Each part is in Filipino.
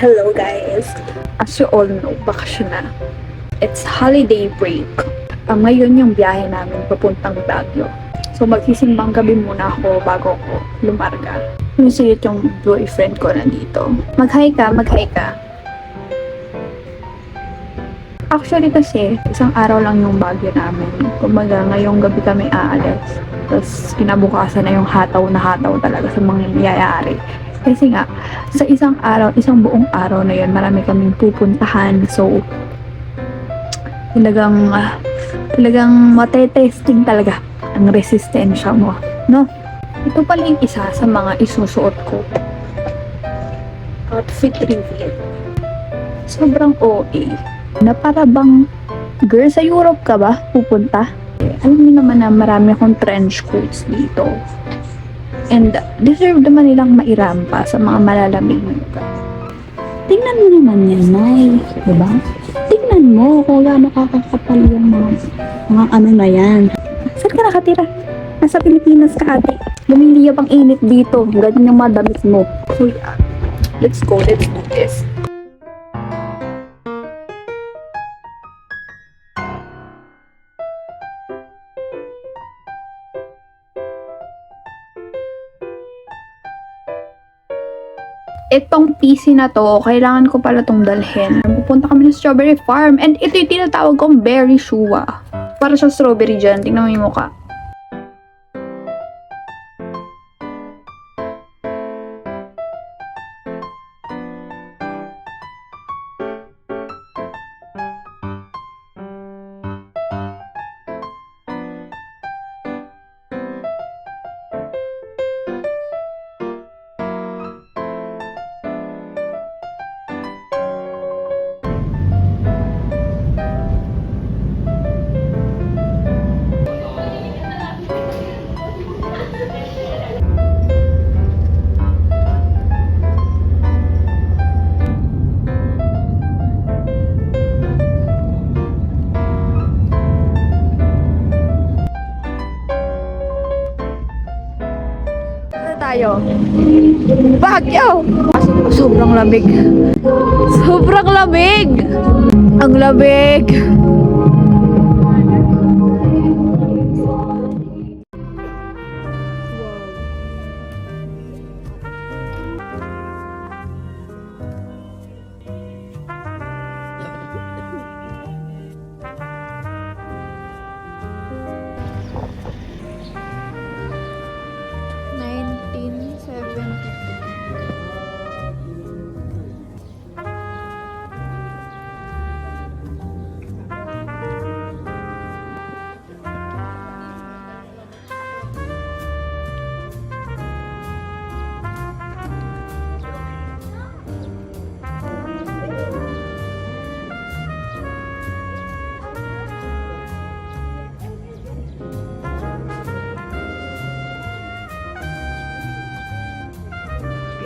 Hello guys! As you all know, bakasyon na. It's holiday break. Ngayon yung biyahe namin papuntang Baguio. So magsisimbang gabi muna ako bago ako lumarga. Yung siyot yung boyfriend ko nandito. Mag-hi ka, mag-hi ka. Actually kasi, isang araw lang yung Baguio namin. Kumbaga ngayong gabi kami aalis. Tapos kinabukasan na yung hataw na hataw talaga sa mga nangyayari. Kasi nga, sa isang araw, isang buong araw na yun, marami kaming pupuntahan. So, talagang matetesting talaga ang resistensya mo. No? Ito pala yung isa sa mga isusuot ko. Outfit reveal. Sobrang OA. Na para bang, girl, sa Europe ka ba pupunta? Alam niyo naman na marami akong trench coats dito. And deserve naman nilang mairampa sa mga malalamig na lugar. Tingnan mo naman yan, Nay. Diba? Tingnan mo kung gaano kakakapal yung mga ano na yan. Saan ka nakatira? Nasa Pilipinas ka, ate. Lumiliyab ang init dito. Ganyan yung mga damit mo. So, yeah. Let's go. Let's do this. Itong PC na to, kailangan ko pala tong dalhin. Pupunta kami ng strawberry farm. And ito yung tinatawag kong berry shua. Para sa strawberry dyan. Tingnan mo yung mukha. Tayo. Baguio! Sobrang lamig. Sobrang lamig! Ang lamig!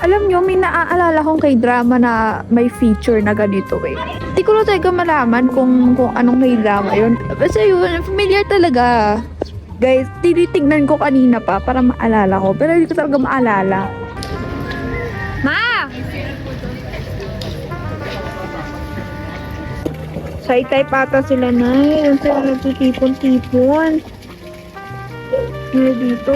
Alam nyo, may naaalala kong kay drama na may feature na ganito eh. Hindi ko na talaga malaman kung anong may drama yun. Basta yun, familiar talaga. Guys, tinitignan ko kanina pa para maalala ko. Pero hindi ko talaga maalala. Ma! Say-type ata sila na eh. Yung sila nagtitipon-tipon. Ngayon dito.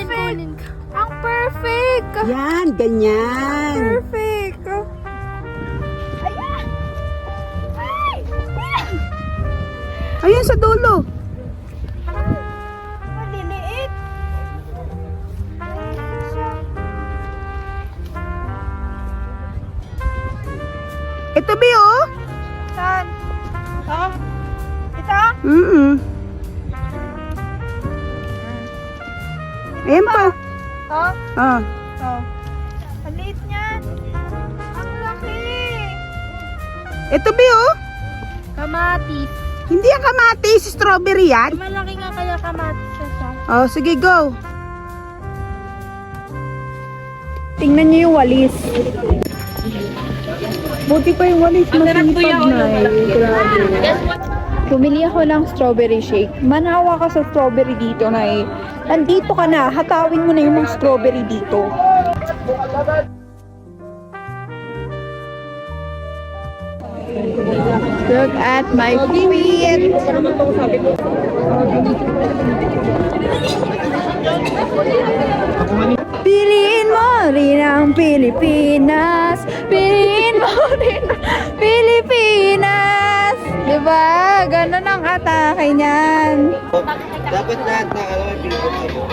Perfect! Ang perfect! Yan, ganyan. Perfect! Ayan! Ay! Ayun sa dulo. Maliliit! Ito, Bi, oh. Saan? Ha? Ito? Ayan pa. Ha? Ah. Oh. Ang liit niyan. Ang laki! Ito, Bi, oh. Kamatis. Hindi ang kamatis, strawberry yan. Malaki nga kaya kamatis siya. Oh, sige, go. Tingnan niyo yung walis. Buti pa yung walis masipag na eh. Grabe. Bumili ako ng strawberry shake. Manawa ka sa strawberry dito na eh. Nandito ka na, hatawin mo na yung mga strawberry dito. Look at my feet. Piliin mo rin ang Pilipinas. Piliin mo rin ang Pilipinas. Diba? Ganun ang atake niyan. Dapat lahat na alam ay Pilipino.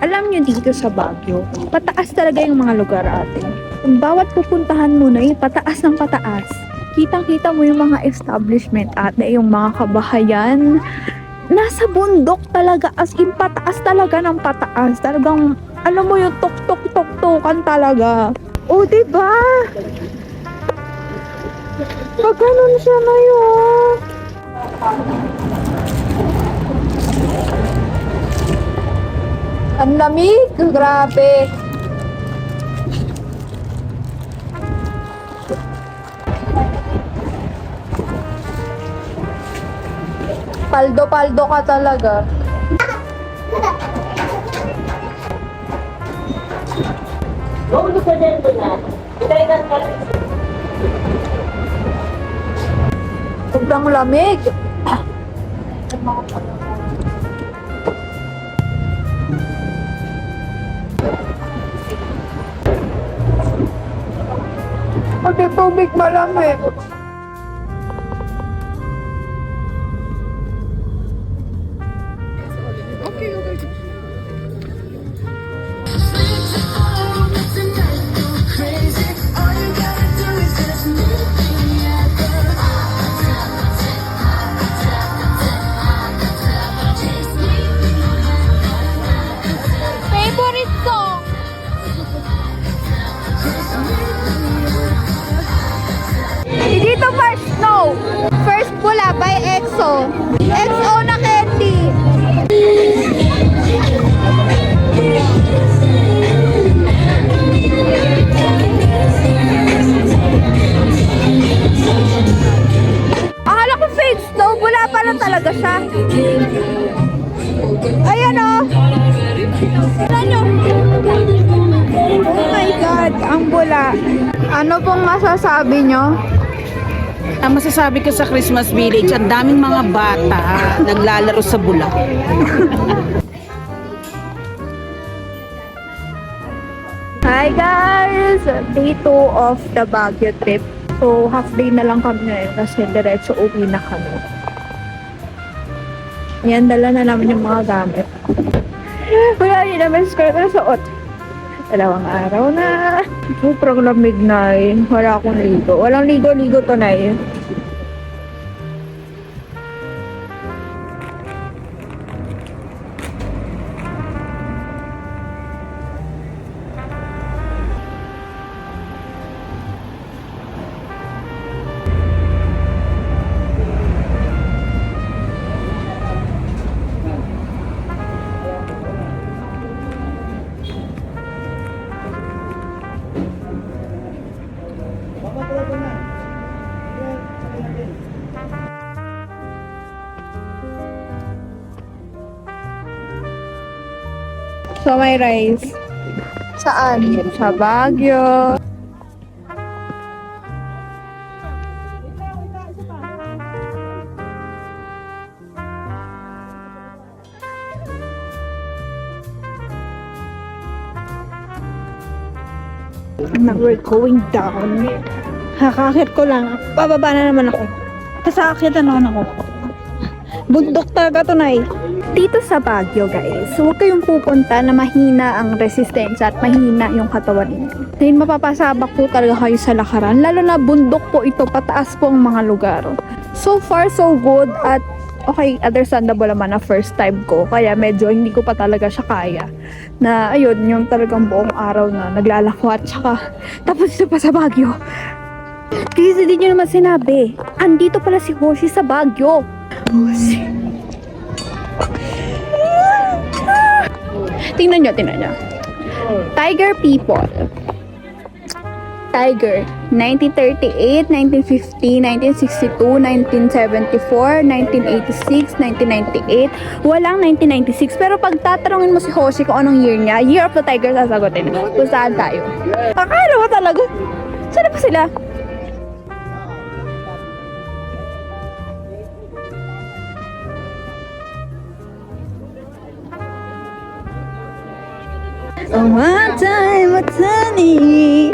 Alam nyo dito sa Baguio, pataas talaga yung mga lugar atin. Yung bawat pupuntahan mo na pataas ng pataas. Kitang-kita mo yung mga establishment at yung mga kabahayan. Nasa bundok talaga, as in pataas talaga ng pataas. Talagang, alam mo yung tok-tok-tok-tokan talaga. O, diba? Pag ganun siya ngayon. Ang lamig, grabe. Paldo-paldo ka talaga. Sobrang lamig. Pati tubig malamig. Favorite song? Dito first snow. First Bula by EXO. EXO na candy. Akala ko fake snow. Bula pala talaga siya. Ayan o. Ano? Oh my God. Ang bula. Ano pong masasabi nyo? Ang masasabi ko sa Christmas Village, ang daming mga bata naglalaro sa bula. Hi guys! Day 2 of the Baguio trip. So, half day na lang kami ngayon kasi diretso uwi na kami. Yan, dala na namin yung mga gamit. Wala yun namin skirt na suot. 2 araw na. Sobrang lamig na eh. Wala akong ligo. Walang ligo-ligo to na eh. So, may rice. Saan? Sa Baguio. Now we're going down. Kakakit ko lang. Bababa na naman ako. Kasakit ako. Bundok talaga to, Nay. Dito sa Baguio, guys, huwag kayong pupunta na mahina ang resistensya at mahina yung katawan ninyo. Dahil mapapasabak po talaga kayo sa lakaran. Lalo na bundok po ito, pataas po ang mga lugar. So far, so good. At okay, understandable naman na first time ko. Kaya medyo hindi ko pa talaga siya kaya. Na ayun, yung talagang buong araw na naglalakwat. Tsaka, tapos ito pa sa Baguio. Kasi hindi nyo naman sinabi, andito pala si Hoshi sa Baguio. Hoshi. Tingnan nyo. Tiger people. Tiger. 1938, 1950, 1962, 1974, 1986, 1998. Walang 1996. Pero pag tatanungin mo si Hoshi kung anong year niya, Year of the Tiger sasagutin. Kung saan tayo. Akala mo talaga. Saan pa sila? Oh, one time, honey,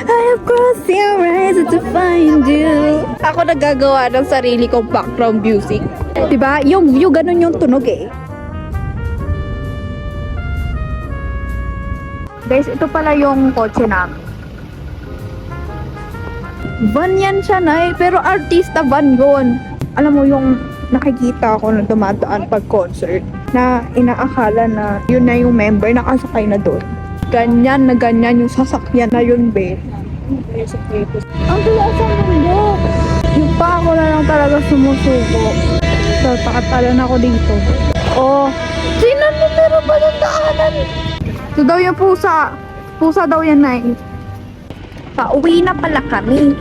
I have crossed your eyes to find you. Ako nagagawa ng sarili kong background music. Diba? Yung ganun yung tunog eh. Guys, ito pala yung kotse namin. Van yan siya, Nay. Pero artista van yun. Alam mo yung nakikita ko na dumadaan pag concert na inaakala na yun na yung member nakasakay na doon. Ganyan na ganyan yung sasakyan na yun, be. Ang tulas ang mundo. Yung pa ako na lang talaga sumusuko. So, pakatalan ako dito. Oh, sino numero ba ng daanan? Ito daw yung pusa. Pusa daw yan, Nay. Pauwi na pala kami.